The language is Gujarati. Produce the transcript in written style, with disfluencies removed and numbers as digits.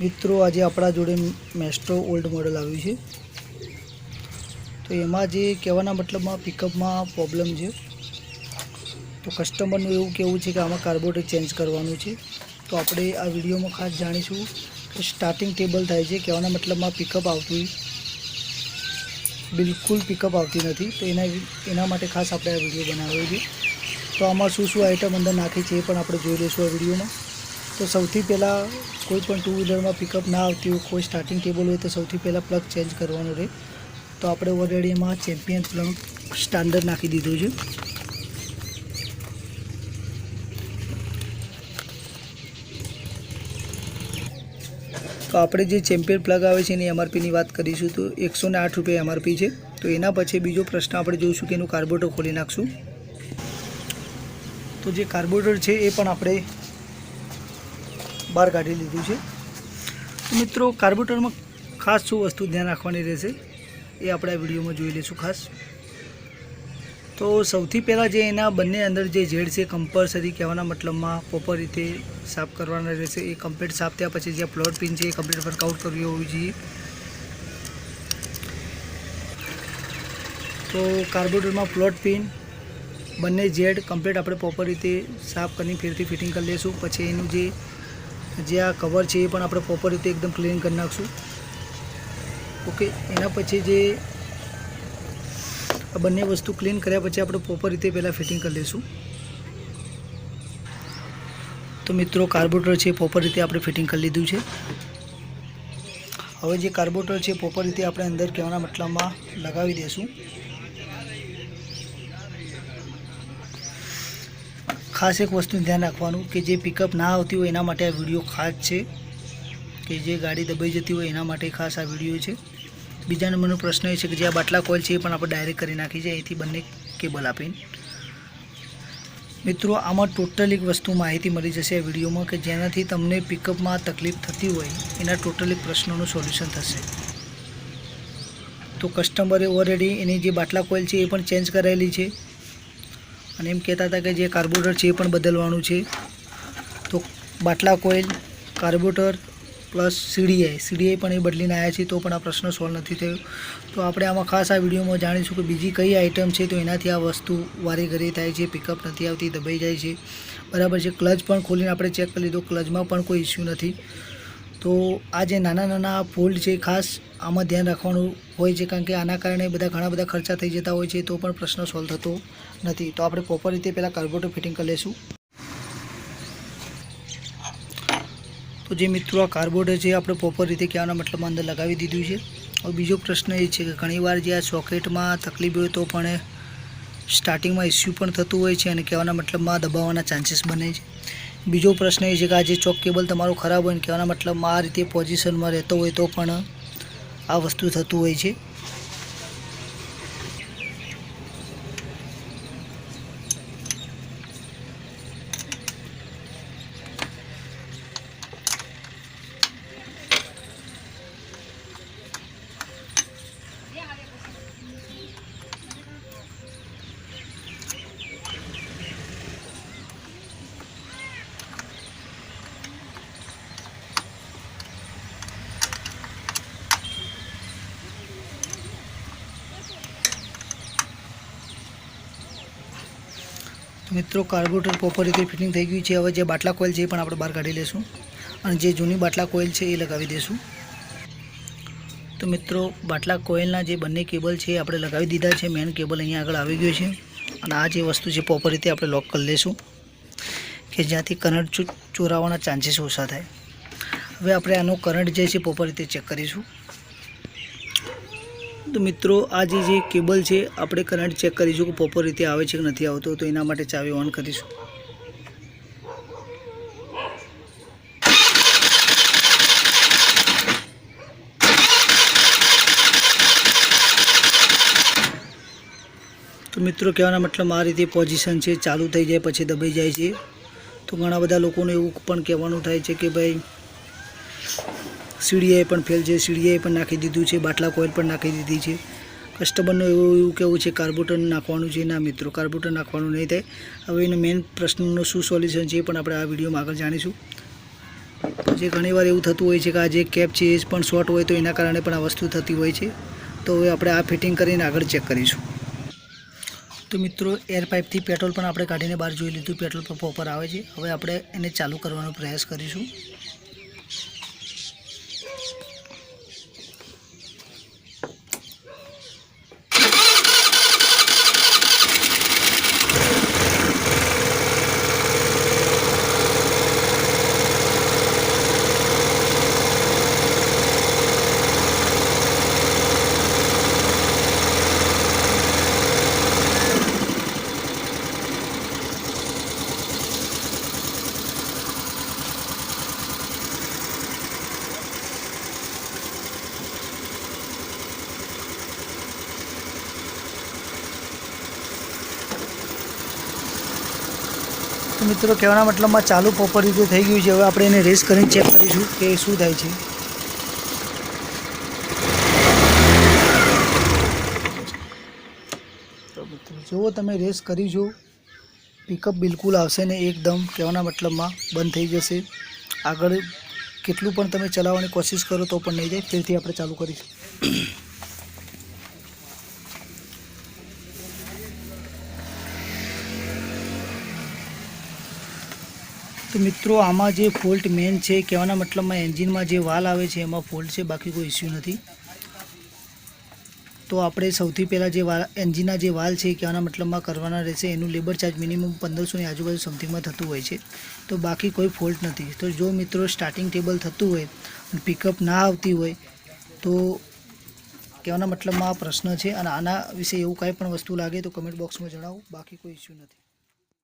મિત્રો આજે આપણા જોડે મેસ્ટ્રો ઓલ્ડ મોડલ આવ્યું છે, તો એમાં જે કહેવાના મતલબમાં પિકઅપમાં પ્રોબ્લેમ છે. તો કસ્ટમરનું એવું કહેવું છે કે આમાં કાર્બોરેટર ચેન્જ કરવાનું છે. તો આપણે આ વિડીયોમાં ખાસ જાણીશું કે સ્ટાર્ટિંગ ટેબલ થાય છે, કહેવાના મતલબમાં પિકઅપ આવતું બિલકુલ પિકઅપ આવતી નથી. તો એના માટે ખાસ આપણે આ વિડીયો બનાવ્યો છે. તો આમાં શું શું આઈટમ અંદર નાખી છે એ પણ આપણે જોઈ લઈશું આ વિડીયોમાં. તો સૌથી પહેલાં કોઈ પણ ટુ વ્હીલરમાં પિકઅપ ના આવતી હોય, કોઈ સ્ટાર્ટિંગ ટેબલ હોય તો સૌથી પહેલાં પ્લગ ચેન્જ કરવાનું રહે. તો આપણે ઓલરેડી એમાં ચેમ્પિયન પ્લગ સ્ટાન્ડર્ડ નાખી દીધું છે. તો આપણે જે ચેમ્પિયન પ્લગ આવે છે એની એમઆરપીની વાત કરીશું તો 108 રૂપિયા એમઆરપી છે. તો એના પછી બીજો પ્રશ્ન આપણે જોઈશું કે એનું કાર્બોરેટર ખોલી નાખશું. તો જે કાર્બોરેટર છે એ પણ આપણે બહાર કાઢી લીધું છે. તો મિત્રો કાર્બોરેટરમાં ખાસ શું વસ્તુ ધ્યાન રાખવાની રહેશે એ આપણે આ વિડીયોમાં જોઈ લઈશું ખાસ. તો સૌથી પહેલાં જે એના બંને અંદર જે ઝેડ છે કમ્પલસરી કહેવાના મતલબમાં પ્રોપર રીતે સાફ કરવાના રહેશે. એ કમ્પ્લીટ સાફ થયા પછી જે પ્લોટ પિન છે એ કમ્પ્લીટ વર્કઆઉટ કરવી હોવી જોઈએ. તો કાર્બોરેટરમાં પ્લોટ પિન બંને ઝેડ કમ્પ્લીટ આપણે પ્રોપર રીતે સાફ કરીને ફેરથી ફિટિંગ કરી લઈશું. પછી એનું જે આ કવર છે એ પણ આપણે પ્રોપર રીતે એકદમ ક્લીન કરી નાખશું. ઓકે, એના પછી જે આ બંને વસ્તુ ક્લીન કર્યા પછી આપણે પ્રોપર રીતે પહેલાં ફિટિંગ કરી લઈશું. તો મિત્રો કાર્બોરેટર છે પ્રોપર રીતે આપણે ફિટિંગ કરી લીધું છે. હવે જે કાર્બોરેટર છે પ્રોપર રીતે આપણે અંદર કહેવાના મતલબમાં લગાવી દઈશું. ખાસ એક વસ્તુનું ધ્યાન રાખવાનું કે જે પિકઅપ ના આવતી હોય એના માટે આ વિડીયો ખાસ છે, કે જે ગાડી દબાઈ જતી હોય એના માટે ખાસ આ વિડીયો છે. બીજા નંબરનો પ્રશ્ન એ છે કે જે આ બાટલા કોઇલ છે એ પણ આપણે ડાયરેક્ટ કરી નાખી છે અહીંથી બંને કેબલ આપીને. મિત્રો આમાં ટોટલ એક વસ્તુ માહિતી મળી જશે આ વિડીયોમાં કે જેનાથી તમને પિકઅપમાં તકલીફ થતી હોય એના ટોટલ એક પ્રશ્નોનું સોલ્યુશન થશે. તો કસ્ટમરે ઓલરેડી એની જે બાટલા કોઇલ છે એ પણ ચેન્જ કરાયેલી છે અને એમ કહેતા હતા કે જે કાર્બોરેટર છે એ પણ બદલવાનું છે. તો બાટલા કોઇલ, કાર્બોરેટર પ્લસ સીડીઆઈ પણ એ બદલીને આવ્યા છે, તો પણ આ પ્રશ્ન સોલ્વ નથી થયો. તો આપણે આમાં ખાસ આ વિડીયોમાં જાણીશું કે બીજી કઈ આઇટમ છે તો એનાથી આ વસ્તુ વારે ઘરે થાય છે, પિકઅપ નથી આવતી, દબાઈ જાય છે. બરાબર છે. ક્લચ પણ ખોલીને આપણે ચેક કરી લીધું, ક્લચમાં પણ કોઈ ઇસ્યુ નથી. તો આ જે નાના ફોલ્ડ છે ખાસ આમાં ધ્યાન રાખવાનું હોય છે, કારણ કે આના કારણે ઘણા બધા ખર્ચા થઈ જતા હોય છે, તો પણ પ્રશ્ન સોલ્વ થતો નથી. તો આપણે પ્રોપર રીતે પહેલાં કાર્બોરેટર ફિટિંગ કરી લઈશું. તો જે મિત્રો આ કાર્બોરેટર છે આપણે પ્રોપર રીતે કહેવાના મતલબમાં અંદર લગાવી દીધું છે. હવે બીજો પ્રશ્ન એ છે કે ઘણીવાર જે આ સોકેટમાં તકલીફ હોય તો પણ સ્ટાર્ટિંગમાં ઇસ્યુ પણ થતું હોય છે અને કહેવાના મતલબમાં દબાવવાના ચાન્સીસ બને છે. બીજો પ્રશ્ન એ છે કે આ જે ચોક કેબલ તમારો ખરાબ હોય ને કહેવાના મતલબમાં આ રીતે પોઝિશનમાં રહેતો હોય તો પણ આ વસ્તુ થતું હોય છે. મિત્રો કાર્બોરેટર પ્રોપર રીતે ફિટિંગ થઈ ગયું છે. હવે જે બાટલા કોઇલ છે એ પણ આપણે બહાર કાઢી લઈશું અને જે જૂની બાટલા કોઇલ છે એ લગાવી દઈશું. તો મિત્રો બાટલા કોઇલના જે બંને કેબલ છે એ આપણે લગાવી દીધા છે. મેન કેબલ અહીંયા આગળ આવી ગયો છે અને આ જે વસ્તુ છે પ્રોપર રીતે આપણે લોક કરી લઈશું કે જ્યાંથી કરંટ ચોરાવાના ચાન્સીસ ઓછા થાય. હવે આપણે આનો કરંટ જે છે પ્રોપર રીતે ચેક કરીશું. તો મિત્રો આ જે કેબલ છે આપણે કરંટ ચેક કરીશું કે પ્રોપર રીતે આવે છે કે નથી આવતો. તો એના માટે ચાવી ઓન કરીશું. તો મિત્રો કહેવાના મતલબ આ રીતે પોઝિશન છે, ચાલુ થઈ જાય પછી દબાઈ જાય છે. તો ઘણા બધા લોકોને એવું પણ કહેવાનું થાય છે કે ભાઈ સીડીઆઈ પણ ફેલ છે, સીડીઆઈ પણ નાખી દીધું છે, બાટલા કોઇલ પણ નાખી દીધી છે. કસ્ટમરનું એવું કહેવું છે કાર્બોરેટર નાખવાનું છે. ના મિત્રો, કાર્બોરેટર નાખવાનું નહીં થાય. હવે એનો મેઇન પ્રશ્નનો શું સોલ્યુશન છે એ પણ આપણે આ વિડીયોમાં આગળ જાણીશું. જે ઘણીવાર એવું થતું હોય છે કે આ જે કેપ છે એ પણ શોર્ટ હોય તો એના કારણે પણ આ વસ્તુ થતી હોય છે. તો હવે આપણે આ ફિટિંગ કરીને આગળ ચેક કરીશું. તો મિત્રો એર પાઇપથી પેટ્રોલ પણ આપણે કાઢીને બહાર જોઈ લીધું, પેટ્રોલ પંપ ઉપર આવે છે. હવે આપણે એને ચાલુ કરવાનો પ્રયાસ કરીશું. તો મિત્રો કહેવાના મતલબમાં ચાલુ પ્રોપર રીતે થઈ ગયું છે. હવે આપણે એને રેસ કરીને ચેક કરીશું કે શું થાય છે. તો મિત્રો જુઓ તમે રેસ કરીશું, પિકઅપ બિલકુલ આવશે ને, એકદમ કહેવાના મતલબમાં બંધ થઈ જશે. આગળ કેટલું પણ તમે ચલાવવાની કોશિશ કરો તો પણ નહીં જાય. ફરીથી આપણે ચાલુ કરીશું. તો મિત્રો આમાં જે ફોલ્ટ મેન છે, કહેવાના મતલબમાં એન્જિનમાં જે વાલ આવે છે એમાં ફોલ્ટ છે, બાકી કોઈ ઇસ્યુ નથી. તો આપણે સૌથી પહેલાં જે એન્જિનના જે વાલ છે કહેવાના મતલબમાં કરવાના રહેશે. એનું લેબર ચાર્જ મિનિમમ 1500ની આજુબાજુ સમથિંગમાં થતું હોય છે. તો બાકી કોઈ ફોલ્ટ નથી. તો જો મિત્રો સ્ટાર્ટિંગ ટેબલ થતું હોય, પિકઅપ ના આવતી હોય તો કહેવાના મતલબમાં આ પ્રશ્ન છે. અને આના વિશે એવું કાંઈ પણ વસ્તુ લાગે તો કમેન્ટ બોક્સમાં જણાવો, બાકી કોઈ ઇસ્યુ નથી.